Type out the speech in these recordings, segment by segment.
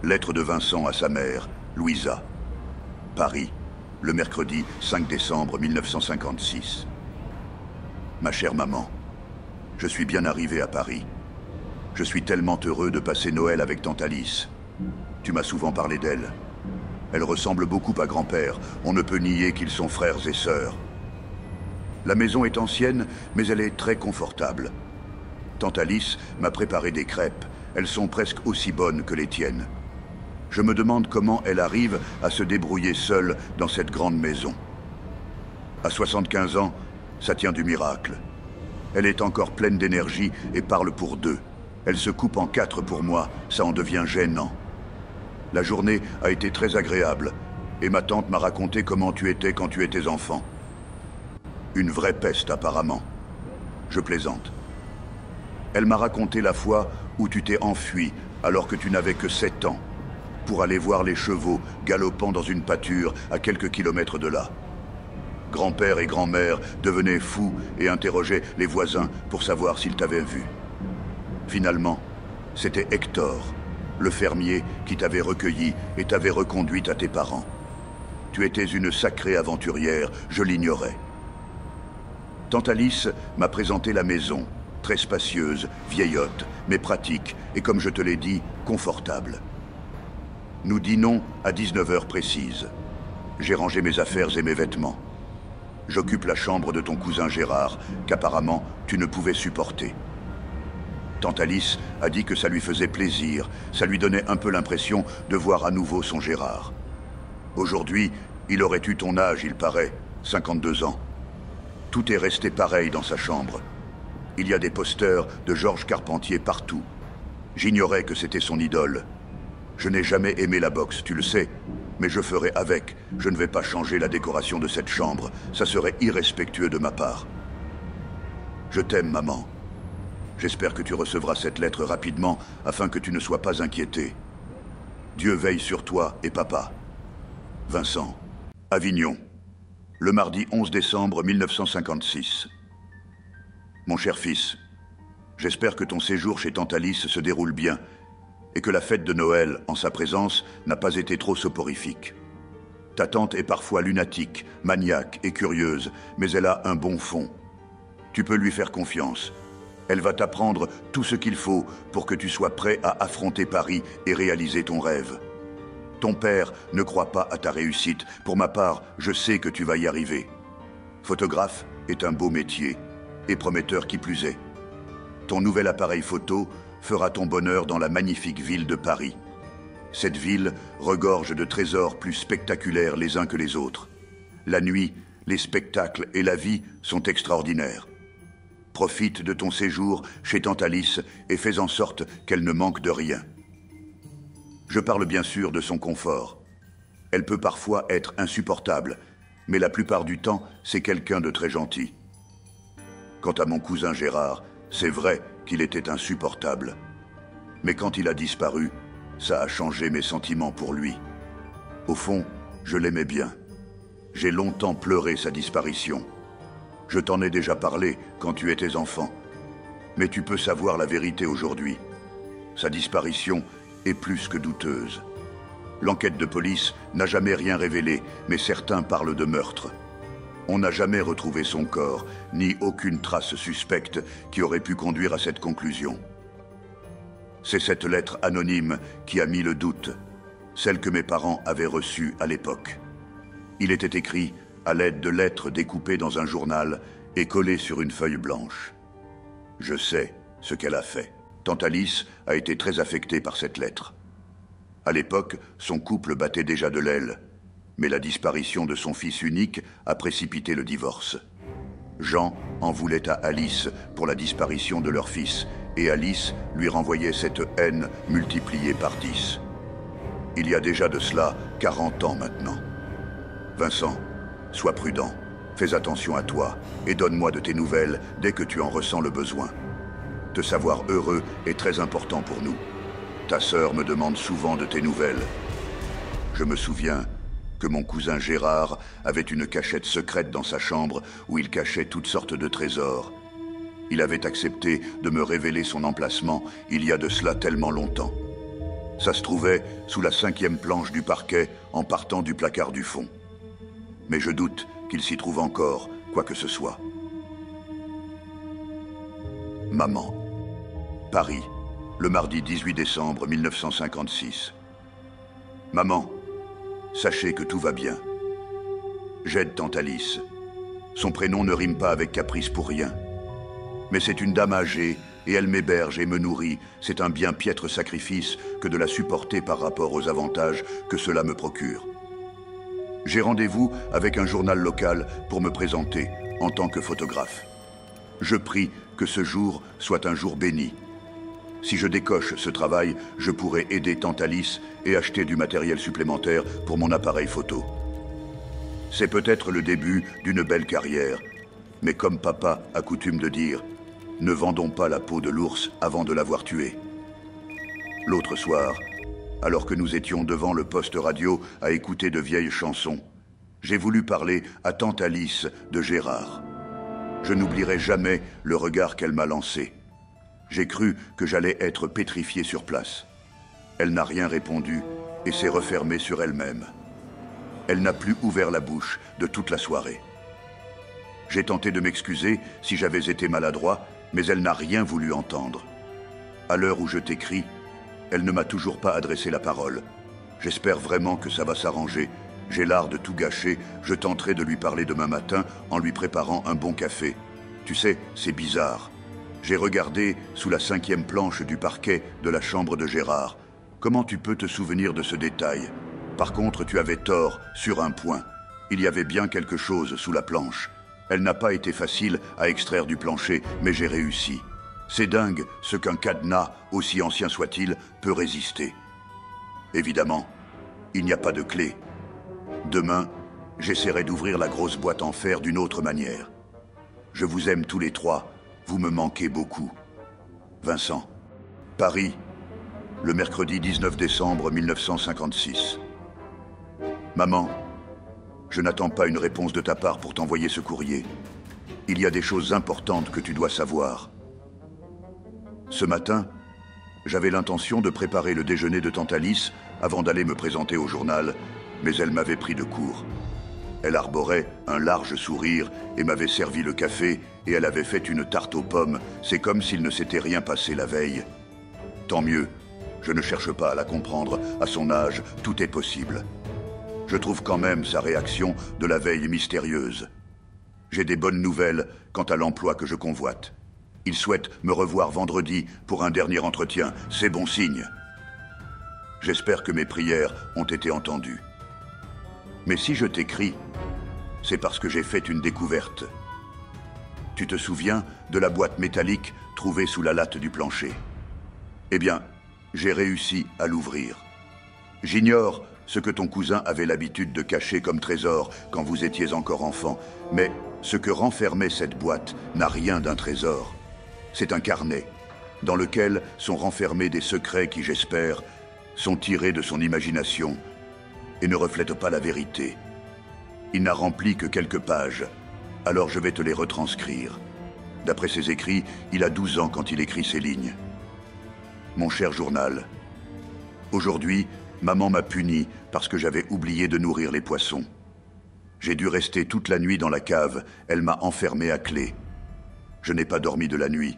Lettre de Vincent à sa mère, Louisa. Paris, le mercredi 5 décembre 1956. Ma chère maman, je suis bien arrivé à Paris. Je suis tellement heureux de passer Noël avec tante Alice. Tu m'as souvent parlé d'elle. Elle ressemble beaucoup à grand-père. On ne peut nier qu'ils sont frères et sœurs. La maison est ancienne, mais elle est très confortable. Tante Alice m'a préparé des crêpes. Elles sont presque aussi bonnes que les tiennes. Je me demande comment elle arrive à se débrouiller seule dans cette grande maison. À 75 ans, ça tient du miracle. Elle est encore pleine d'énergie et parle pour deux. Elle se coupe en quatre pour moi, ça en devient gênant. La journée a été très agréable et ma tante m'a raconté comment tu étais quand tu étais enfant. Une vraie peste apparemment. Je plaisante. Elle m'a raconté la fois où tu t'es enfui alors que tu n'avais que 7 ans pour aller voir les chevaux galopant dans une pâture à quelques kilomètres de là. Grand-père et grand-mère devenaient fous et interrogeaient les voisins pour savoir s'ils t'avaient vu. Finalement, c'était Hector, le fermier, qui t'avait recueilli et t'avait reconduite à tes parents. Tu étais une sacrée aventurière, je l'ignorais. Tante Alice m'a présenté la maison, très spacieuse, vieillotte, mais pratique et, comme je te l'ai dit, confortable. Nous dînons à 19h précises. J'ai rangé mes affaires et mes vêtements. J'occupe la chambre de ton cousin Gérard, qu'apparemment tu ne pouvais supporter. Tante Alice a dit que ça lui faisait plaisir, ça lui donnait un peu l'impression de voir à nouveau son Gérard. Aujourd'hui, il aurait eu ton âge, il paraît, 52 ans. Tout est resté pareil dans sa chambre. Il y a des posters de Georges Carpentier partout. J'ignorais que c'était son idole. Je n'ai jamais aimé la boxe, tu le sais, mais je ferai avec. Je ne vais pas changer la décoration de cette chambre. Ça serait irrespectueux de ma part. Je t'aime, maman. J'espère que tu recevras cette lettre rapidement afin que tu ne sois pas inquiété. Dieu veille sur toi et papa. Vincent. Avignon. Le mardi 11 décembre 1956. Mon cher fils, j'espère que ton séjour chez tante Alice se déroule bien et que la fête de Noël, en sa présence, n'a pas été trop soporifique. Ta tante est parfois lunatique, maniaque et curieuse, mais elle a un bon fond. Tu peux lui faire confiance. Elle va t'apprendre tout ce qu'il faut pour que tu sois prêt à affronter Paris et réaliser ton rêve. Ton père ne croit pas à ta réussite. Pour ma part, je sais que tu vas y arriver. Photographe est un beau métier, et prometteur qui plus est. Ton nouvel appareil photo fera ton bonheur dans la magnifique ville de Paris. Cette ville regorge de trésors plus spectaculaires les uns que les autres. La nuit, les spectacles et la vie sont extraordinaires. Profite de ton séjour chez tante Alice et fais en sorte qu'elle ne manque de rien. Je parle bien sûr de son confort. Elle peut parfois être insupportable, mais la plupart du temps, c'est quelqu'un de très gentil. Quant à mon cousin Gérard, c'est vrai qu'il était insupportable. Mais quand il a disparu, ça a changé mes sentiments pour lui. Au fond, je l'aimais bien. J'ai longtemps pleuré sa disparition. Je t'en ai déjà parlé quand tu étais enfant. Mais tu peux savoir la vérité aujourd'hui. Sa disparition est plus que douteuse. L'enquête de police n'a jamais rien révélé, mais certains parlent de meurtre. On n'a jamais retrouvé son corps, ni aucune trace suspecte qui aurait pu conduire à cette conclusion. C'est cette lettre anonyme qui a mis le doute, celle que mes parents avaient reçue à l'époque. Il était écrit à l'aide de lettres découpées dans un journal et collées sur une feuille blanche. Je sais ce qu'elle a fait. Tante Alice a été très affectée par cette lettre. À l'époque, son couple battait déjà de l'aile, mais la disparition de son fils unique a précipité le divorce. Jean en voulait à Alice pour la disparition de leur fils, et Alice lui renvoyait cette haine multipliée par 10. Il y a déjà de cela 40 ans maintenant. Vincent, sois prudent, fais attention à toi, et donne-moi de tes nouvelles dès que tu en ressens le besoin. Te savoir heureux est très important pour nous. Ta sœur me demande souvent de tes nouvelles. Je me souviens que mon cousin Gérard avait une cachette secrète dans sa chambre où il cachait toutes sortes de trésors. Il avait accepté de me révéler son emplacement il y a de cela tellement longtemps. Ça se trouvait sous la 5e planche du parquet en partant du placard du fond. Mais je doute qu'il s'y trouve encore, quoi que ce soit. Maman. Paris, le mardi 18 décembre 1956. Maman, sachez que tout va bien. J'aide tante Alice. Son prénom ne rime pas avec caprice pour rien. Mais c'est une dame âgée et elle m'héberge et me nourrit. C'est un bien piètre sacrifice que de la supporter par rapport aux avantages que cela me procure. J'ai rendez-vous avec un journal local pour me présenter en tant que photographe. Je prie que ce jour soit un jour béni. Si je décoche ce travail, je pourrai aider tante Alice et acheter du matériel supplémentaire pour mon appareil photo. C'est peut-être le début d'une belle carrière, mais comme papa a coutume de dire, ne vendons pas la peau de l'ours avant de l'avoir tué. L'autre soir, alors que nous étions devant le poste radio à écouter de vieilles chansons, j'ai voulu parler à tante Alice de Gérard. Je n'oublierai jamais le regard qu'elle m'a lancé. J'ai cru que j'allais être pétrifié sur place. Elle n'a rien répondu et s'est refermée sur elle-même. Elle n'a plus ouvert la bouche de toute la soirée. J'ai tenté de m'excuser si j'avais été maladroit, mais elle n'a rien voulu entendre. À l'heure où je t'écris, elle ne m'a toujours pas adressé la parole. J'espère vraiment que ça va s'arranger. J'ai l'art de tout gâcher, je tenterai de lui parler demain matin en lui préparant un bon café. Tu sais, c'est bizarre. J'ai regardé sous la 5e planche du parquet de la chambre de Gérard. Comment tu peux te souvenir de ce détail? Par contre, tu avais tort sur un point. Il y avait bien quelque chose sous la planche. Elle n'a pas été facile à extraire du plancher, mais j'ai réussi. C'est dingue ce qu'un cadenas, aussi ancien soit-il, peut résister. Évidemment, il n'y a pas de clé. Demain, j'essaierai d'ouvrir la grosse boîte en fer d'une autre manière. Je vous aime tous les trois, vous me manquez beaucoup. Vincent. Paris, le mercredi 19 décembre 1956. Maman, je n'attends pas une réponse de ta part pour t'envoyer ce courrier. Il y a des choses importantes que tu dois savoir. Ce matin, j'avais l'intention de préparer le déjeuner de tante Alice avant d'aller me présenter au journal, mais elle m'avait pris de court. Elle arborait un large sourire et m'avait servi le café et elle avait fait une tarte aux pommes. C'est comme s'il ne s'était rien passé la veille. Tant mieux, je ne cherche pas à la comprendre. À son âge, tout est possible. Je trouve quand même sa réaction de la veille mystérieuse. J'ai des bonnes nouvelles quant à l'emploi que je convoite. Il souhaite me revoir vendredi pour un dernier entretien. C'est bon signe. J'espère que mes prières ont été entendues. Mais si je t'écris, c'est parce que j'ai fait une découverte. Tu te souviens de la boîte métallique trouvée sous la latte du plancher? Eh bien, j'ai réussi à l'ouvrir. J'ignore ce que ton cousin avait l'habitude de cacher comme trésor quand vous étiez encore enfant, mais ce que renfermait cette boîte n'a rien d'un trésor. C'est un carnet, dans lequel sont renfermés des secrets qui, j'espère, sont tirés de son imagination et ne reflètent pas la vérité. Il n'a rempli que quelques pages, alors je vais te les retranscrire. D'après ses écrits, il a 12 ans quand il écrit ces lignes. Mon cher journal, aujourd'hui, maman m'a puni parce que j'avais oublié de nourrir les poissons. J'ai dû rester toute la nuit dans la cave, elle m'a enfermé à clé. Je n'ai pas dormi de la nuit.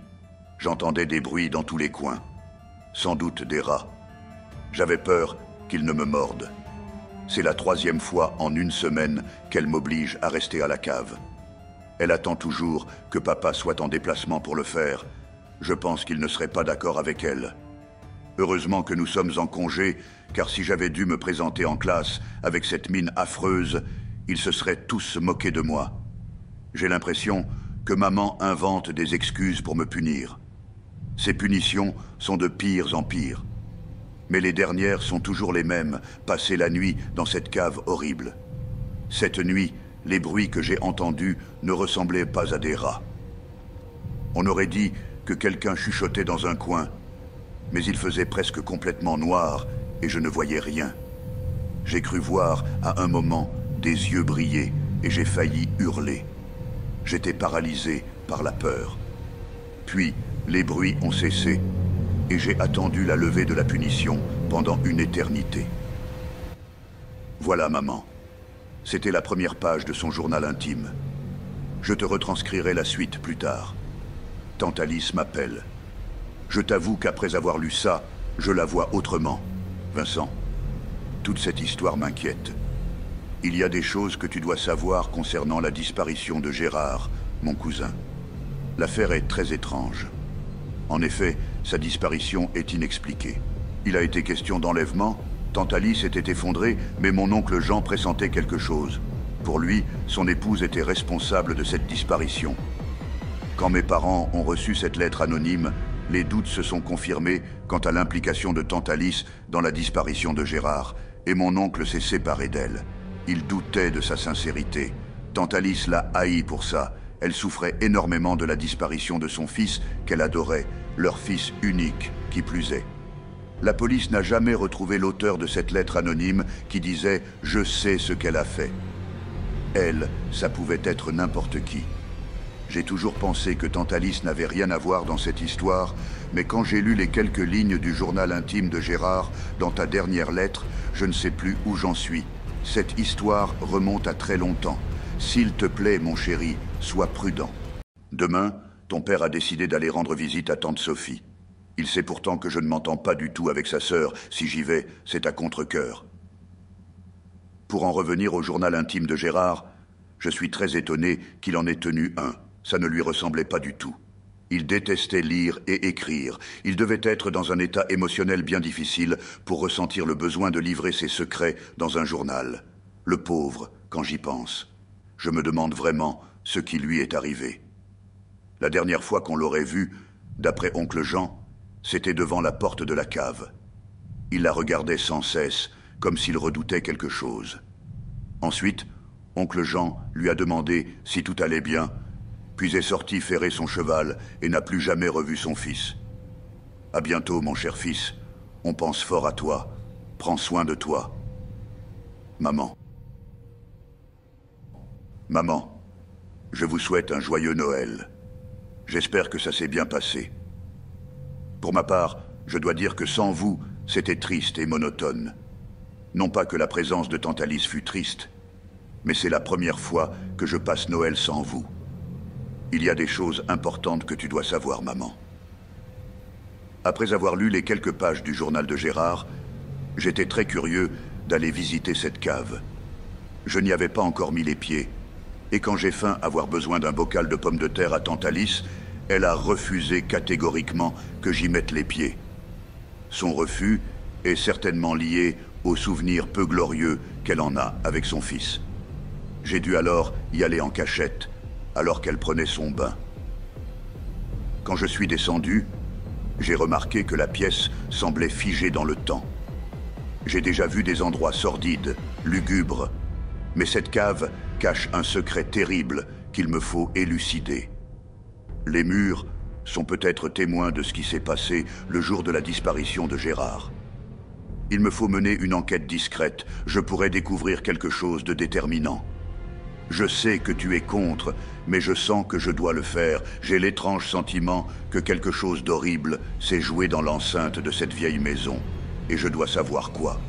J'entendais des bruits dans tous les coins. Sans doute des rats. J'avais peur qu'ils ne me mordent. C'est la 3e fois en une semaine qu'elle m'oblige à rester à la cave. Elle attend toujours que papa soit en déplacement pour le faire. Je pense qu'il ne serait pas d'accord avec elle. Heureusement que nous sommes en congé, car si j'avais dû me présenter en classe avec cette mine affreuse, ils se seraient tous moqués de moi. J'ai l'impression que maman invente des excuses pour me punir. Ces punitions sont de pires en pires. Mais les dernières sont toujours les mêmes, passer la nuit dans cette cave horrible. Cette nuit, les bruits que j'ai entendus ne ressemblaient pas à des rats. On aurait dit que quelqu'un chuchotait dans un coin, mais il faisait presque complètement noir et je ne voyais rien. J'ai cru voir à un moment des yeux briller et j'ai failli hurler. J'étais paralysé par la peur. Puis, les bruits ont cessé et j'ai attendu la levée de la punition pendant une éternité. Voilà, maman. C'était la première page de son journal intime. Je te retranscrirai la suite plus tard. Tante Alice m'appelle. Je t'avoue qu'après avoir lu ça, je la vois autrement. Vincent, toute cette histoire m'inquiète. Il y a des choses que tu dois savoir concernant la disparition de Gérard, mon cousin. L'affaire est très étrange. En effet, sa disparition est inexpliquée. Il a été question d'enlèvement, tante Alice était effondrée, mais mon oncle Jean pressentait quelque chose. Pour lui, son épouse était responsable de cette disparition. Quand mes parents ont reçu cette lettre anonyme, les doutes se sont confirmés quant à l'implication de tante Alice dans la disparition de Gérard, et mon oncle s'est séparé d'elle. Il doutait de sa sincérité. Tante Alice l'a haï pour ça. Elle souffrait énormément de la disparition de son fils qu'elle adorait, leur fils unique, qui plus est. La police n'a jamais retrouvé l'auteur de cette lettre anonyme qui disait « Je sais ce qu'elle a fait ». Elle, ça pouvait être n'importe qui. J'ai toujours pensé que tante Alice n'avait rien à voir dans cette histoire, mais quand j'ai lu les quelques lignes du journal intime de Gérard dans ta dernière lettre, je ne sais plus où j'en suis. Cette histoire remonte à très longtemps. S'il te plaît, mon chéri, sois prudent. Demain, ton père a décidé d'aller rendre visite à tante Sophie. Il sait pourtant que je ne m'entends pas du tout avec sa sœur. Si j'y vais, c'est à contre-cœur. Pour en revenir au journal intime de Gérard, je suis très étonné qu'il en ait tenu un. Ça ne lui ressemblait pas du tout. Il détestait lire et écrire. Il devait être dans un état émotionnel bien difficile pour ressentir le besoin de livrer ses secrets dans un journal. Le pauvre, quand j'y pense. Je me demande vraiment ce qui lui est arrivé. La dernière fois qu'on l'aurait vu, d'après oncle Jean, c'était devant la porte de la cave. Il la regardait sans cesse, comme s'il redoutait quelque chose. Ensuite, oncle Jean lui a demandé si tout allait bien, puis est sorti ferrer son cheval et n'a plus jamais revu son fils. À bientôt, mon cher fils. On pense fort à toi. Prends soin de toi. Maman. Maman, je vous souhaite un joyeux Noël. J'espère que ça s'est bien passé. Pour ma part, je dois dire que sans vous, c'était triste et monotone. Non pas que la présence de tante Alice fût triste, mais c'est la première fois que je passe Noël sans vous. Il y a des choses importantes que tu dois savoir, maman. Après avoir lu les quelques pages du journal de Gérard, j'étais très curieux d'aller visiter cette cave. Je n'y avais pas encore mis les pieds, et quand j'ai faim avoir besoin d'un bocal de pommes de terre à tante Alice, elle a refusé catégoriquement que j'y mette les pieds. Son refus est certainement lié aux souvenirs peu glorieux qu'elle en a avec son fils. J'ai dû alors y aller en cachette, alors qu'elle prenait son bain. Quand je suis descendu, j'ai remarqué que la pièce semblait figée dans le temps. J'ai déjà vu des endroits sordides, lugubres, mais cette cave cache un secret terrible qu'il me faut élucider. Les murs sont peut-être témoins de ce qui s'est passé le jour de la disparition de Gérard. Il me faut mener une enquête discrète, je pourrais découvrir quelque chose de déterminant. Je sais que tu es contre, mais je sens que je dois le faire. J'ai l'étrange sentiment que quelque chose d'horrible s'est joué dans l'enceinte de cette vieille maison, et je dois savoir quoi.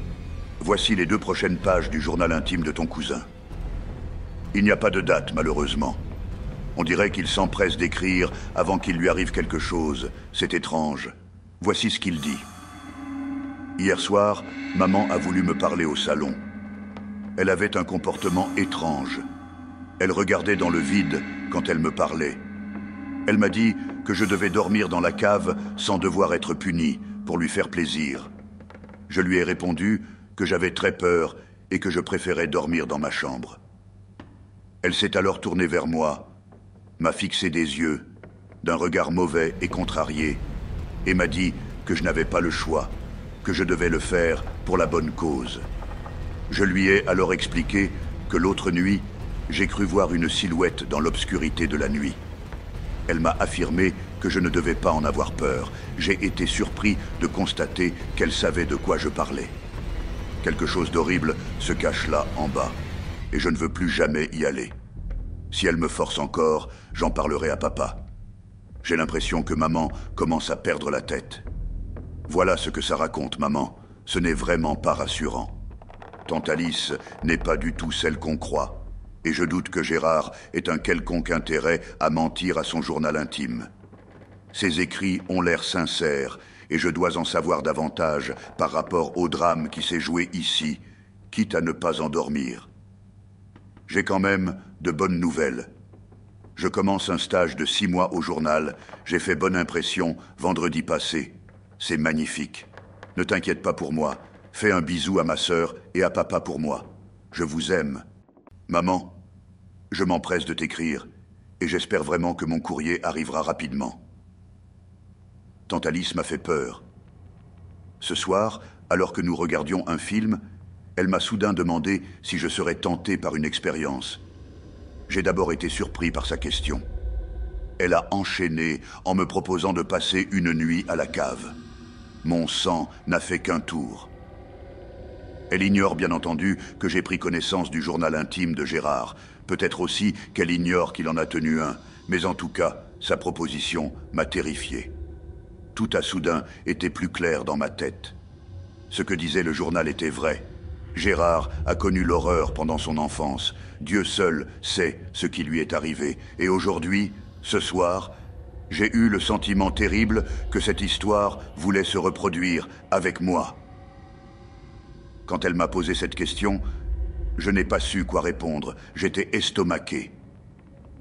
Voici les 2 prochaines pages du journal intime de ton cousin. Il n'y a pas de date, malheureusement. On dirait qu'il s'empresse d'écrire avant qu'il lui arrive quelque chose. C'est étrange. Voici ce qu'il dit. Hier soir, maman a voulu me parler au salon. Elle avait un comportement étrange. Elle regardait dans le vide quand elle me parlait. Elle m'a dit que je devais dormir dans la cave sans devoir être puni, pour lui faire plaisir. Je lui ai répondu que j'avais très peur et que je préférais dormir dans ma chambre. Elle s'est alors tournée vers moi, m'a fixé des yeux, d'un regard mauvais et contrarié, et m'a dit que je n'avais pas le choix, que je devais le faire pour la bonne cause. Je lui ai alors expliqué que l'autre nuit, j'ai cru voir une silhouette dans l'obscurité de la nuit. Elle m'a affirmé que je ne devais pas en avoir peur. J'ai été surpris de constater qu'elle savait de quoi je parlais. Quelque chose d'horrible se cache là, en bas, et je ne veux plus jamais y aller. Si elle me force encore, j'en parlerai à papa. J'ai l'impression que maman commence à perdre la tête. Voilà ce que ça raconte, maman. Ce n'est vraiment pas rassurant. Tante Alice n'est pas du tout celle qu'on croit. Et je doute que Gérard ait un quelconque intérêt à mentir à son journal intime. Ses écrits ont l'air sincères, et je dois en savoir davantage par rapport au drame qui s'est joué ici, quitte à ne pas en dormir. J'ai quand même de bonnes nouvelles. Je commence un stage de 6 mois au journal. J'ai fait bonne impression vendredi passé. C'est magnifique. Ne t'inquiète pas pour moi. Fais un bisou à ma sœur et à papa pour moi. Je vous aime. Maman, je m'empresse de t'écrire et j'espère vraiment que mon courrier arrivera rapidement. Tante Alice m'a fait peur. Ce soir, alors que nous regardions un film, elle m'a soudain demandé si je serais tenté par une expérience. J'ai d'abord été surpris par sa question. Elle a enchaîné en me proposant de passer une nuit à la cave. Mon sang n'a fait qu'un tour. Elle ignore bien entendu que j'ai pris connaissance du journal intime de Gérard. Peut-être aussi qu'elle ignore qu'il en a tenu un. Mais en tout cas, sa proposition m'a terrifié. Tout a soudain été plus clair dans ma tête. Ce que disait le journal était vrai. Gérard a connu l'horreur pendant son enfance. Dieu seul sait ce qui lui est arrivé. Et aujourd'hui, ce soir, j'ai eu le sentiment terrible que cette histoire voulait se reproduire avec moi. Quand elle m'a posé cette question, je n'ai pas su quoi répondre. J'étais estomaqué.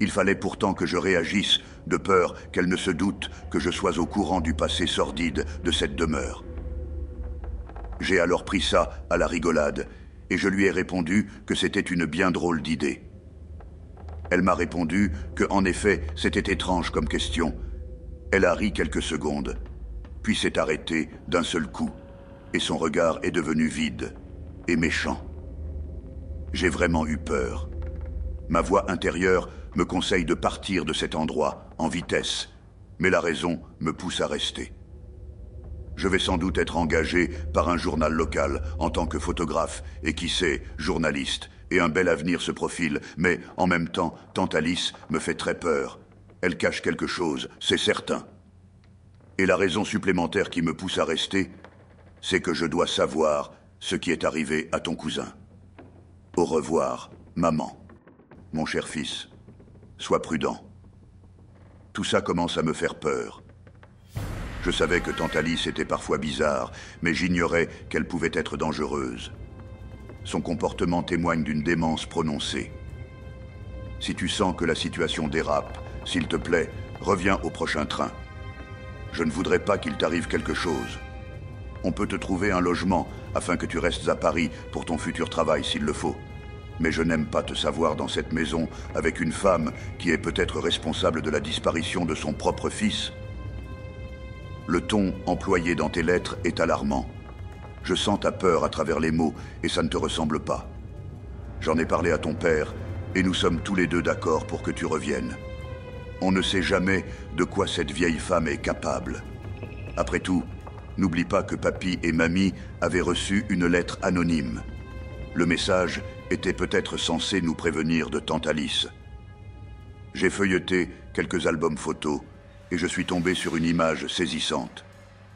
Il fallait pourtant que je réagisse, de peur qu'elle ne se doute que je sois au courant du passé sordide de cette demeure. J'ai alors pris ça à la rigolade, et je lui ai répondu que c'était une bien drôle d'idée. Elle m'a répondu que, en effet, c'était étrange comme question. Elle a ri quelques secondes, puis s'est arrêtée d'un seul coup, et son regard est devenu vide et méchant. J'ai vraiment eu peur. Ma voix intérieure me conseille de partir de cet endroit, en vitesse, mais la raison me pousse à rester. Je vais sans doute être engagé par un journal local en tant que photographe et qui sait, journaliste, et un bel avenir se profile, mais en même temps, tante Alice me fait très peur. Elle cache quelque chose, c'est certain. Et la raison supplémentaire qui me pousse à rester, c'est que je dois savoir ce qui est arrivé à ton cousin. Au revoir, maman. Mon cher fils, sois prudent. Tout ça commence à me faire peur. Je savais que tante Alice était parfois bizarre, mais j'ignorais qu'elle pouvait être dangereuse. Son comportement témoigne d'une démence prononcée. Si tu sens que la situation dérape, s'il te plaît, reviens au prochain train. Je ne voudrais pas qu'il t'arrive quelque chose. On peut te trouver un logement afin que tu restes à Paris pour ton futur travail s'il le faut. Mais je n'aime pas te savoir dans cette maison avec une femme qui est peut-être responsable de la disparition de son propre fils. Le ton employé dans tes lettres est alarmant. Je sens ta peur à travers les mots et ça ne te ressemble pas. J'en ai parlé à ton père et nous sommes tous les deux d'accord pour que tu reviennes. On ne sait jamais de quoi cette vieille femme est capable. Après tout, n'oublie pas que papy et mamie avaient reçu une lettre anonyme. Le message était peut-être censé nous prévenir de tante Alice. J'ai feuilleté quelques albums photos et je suis tombé sur une image saisissante.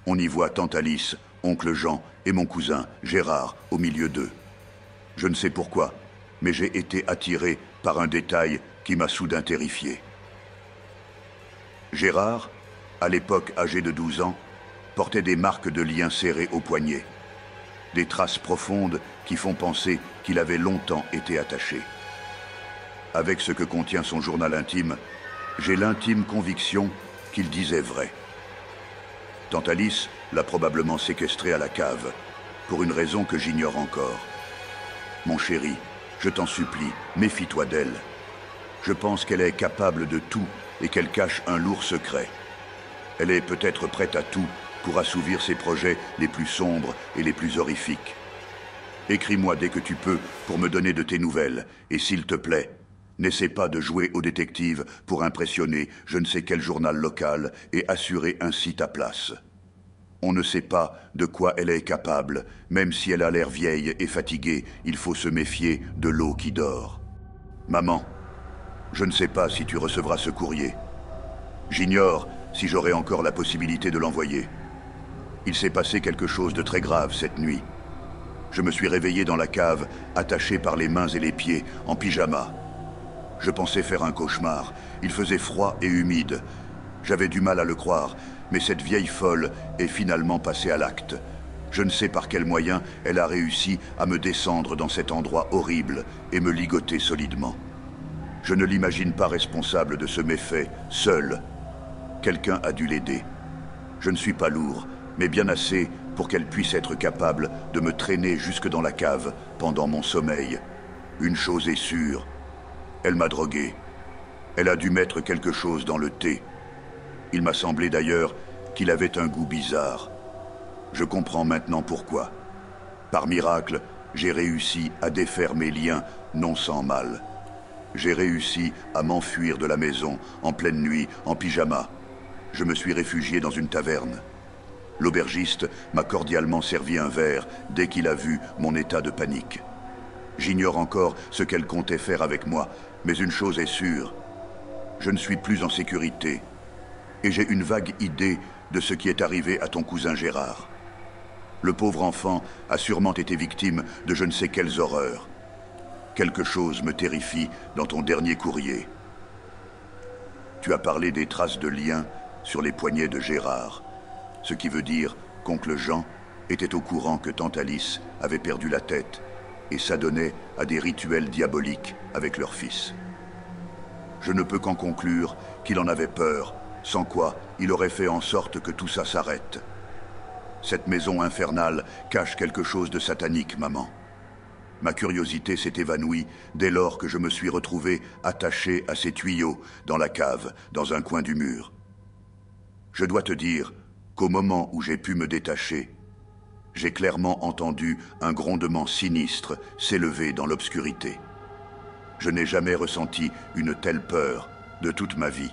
On y voit tante Alice, oncle Jean et mon cousin, Gérard, au milieu d'eux. Je ne sais pourquoi, mais j'ai été attiré par un détail qui m'a soudain terrifié. Gérard, à l'époque âgé de 12 ans, portait des marques de liens serrés au poignet. Des traces profondes qui font penser qu'il avait longtemps été attaché. Avec ce que contient son journal intime, j'ai l'intime conviction qu'il disait vrai. Tante Alice l'a probablement séquestré à la cave, pour une raison que j'ignore encore. Mon chéri, je t'en supplie, méfie-toi d'elle. Je pense qu'elle est capable de tout et qu'elle cache un lourd secret. Elle est peut-être prête à tout pour assouvir ses projets les plus sombres et les plus horrifiques. Écris-moi dès que tu peux pour me donner de tes nouvelles, et s'il te plaît, n'essaie pas de jouer au détective pour impressionner je ne sais quel journal local et assurer ainsi ta place. On ne sait pas de quoi elle est capable, même si elle a l'air vieille et fatiguée, il faut se méfier de l'eau qui dort. Maman, je ne sais pas si tu recevras ce courrier. J'ignore si j'aurai encore la possibilité de l'envoyer. Il s'est passé quelque chose de très grave cette nuit. Je me suis réveillé dans la cave, attaché par les mains et les pieds, en pyjama. Je pensais faire un cauchemar. Il faisait froid et humide. J'avais du mal à le croire, mais cette vieille folle est finalement passée à l'acte. Je ne sais par quel moyen elle a réussi à me descendre dans cet endroit horrible et me ligoter solidement. Je ne l'imagine pas responsable de ce méfait, seul. Quelqu'un a dû l'aider. Je ne suis pas lourd, mais bien assez pour qu'elle puisse être capable de me traîner jusque dans la cave pendant mon sommeil. Une chose est sûre, elle m'a drogué. Elle a dû mettre quelque chose dans le thé. Il m'a semblé d'ailleurs qu'il avait un goût bizarre. Je comprends maintenant pourquoi. Par miracle, j'ai réussi à défaire mes liens, non sans mal. J'ai réussi à m'enfuir de la maison, en pleine nuit, en pyjama. Je me suis réfugié dans une taverne. L'aubergiste m'a cordialement servi un verre dès qu'il a vu mon état de panique. J'ignore encore ce qu'elle comptait faire avec moi, mais une chose est sûre, je ne suis plus en sécurité. Et j'ai une vague idée de ce qui est arrivé à ton cousin Gérard. Le pauvre enfant a sûrement été victime de je ne sais quelles horreurs. Quelque chose me terrifie dans ton dernier courrier. Tu as parlé des traces de liens sur les poignets de Gérard, ce qui veut dire qu'oncle Jean était au courant que tante Alice avait perdu la tête et s'adonnait à des rituels diaboliques avec leur fils. Je ne peux qu'en conclure qu'il en avait peur, sans quoi il aurait fait en sorte que tout ça s'arrête. Cette maison infernale cache quelque chose de satanique, maman. Ma curiosité s'est évanouie dès lors que je me suis retrouvé attaché à ces tuyaux dans la cave, dans un coin du mur. Je dois te dire qu'au moment où j'ai pu me détacher, j'ai clairement entendu un grondement sinistre s'élever dans l'obscurité. Je n'ai jamais ressenti une telle peur de toute ma vie.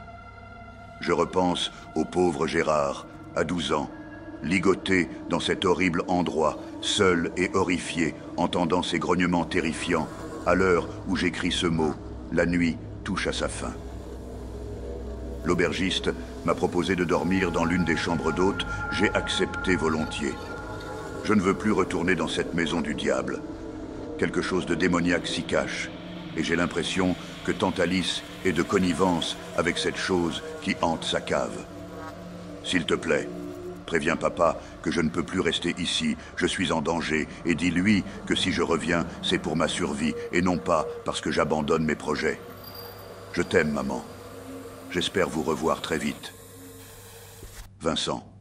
Je repense au pauvre Gérard, à 12 ans, ligoté dans cet horrible endroit, seul et horrifié, entendant ces grognements terrifiants, à l'heure où j'écris ce mot, la nuit touche à sa fin. L'aubergiste m'a proposé de dormir dans l'une des chambres d'hôtes, j'ai accepté volontiers. Je ne veux plus retourner dans cette maison du diable. Quelque chose de démoniaque s'y cache, et j'ai l'impression que tante Alice est de connivence avec cette chose qui hante sa cave. S'il te plaît, préviens papa que je ne peux plus rester ici, je suis en danger, et dis-lui que si je reviens, c'est pour ma survie, et non pas parce que j'abandonne mes projets. Je t'aime, maman. J'espère vous revoir très vite. Vincent.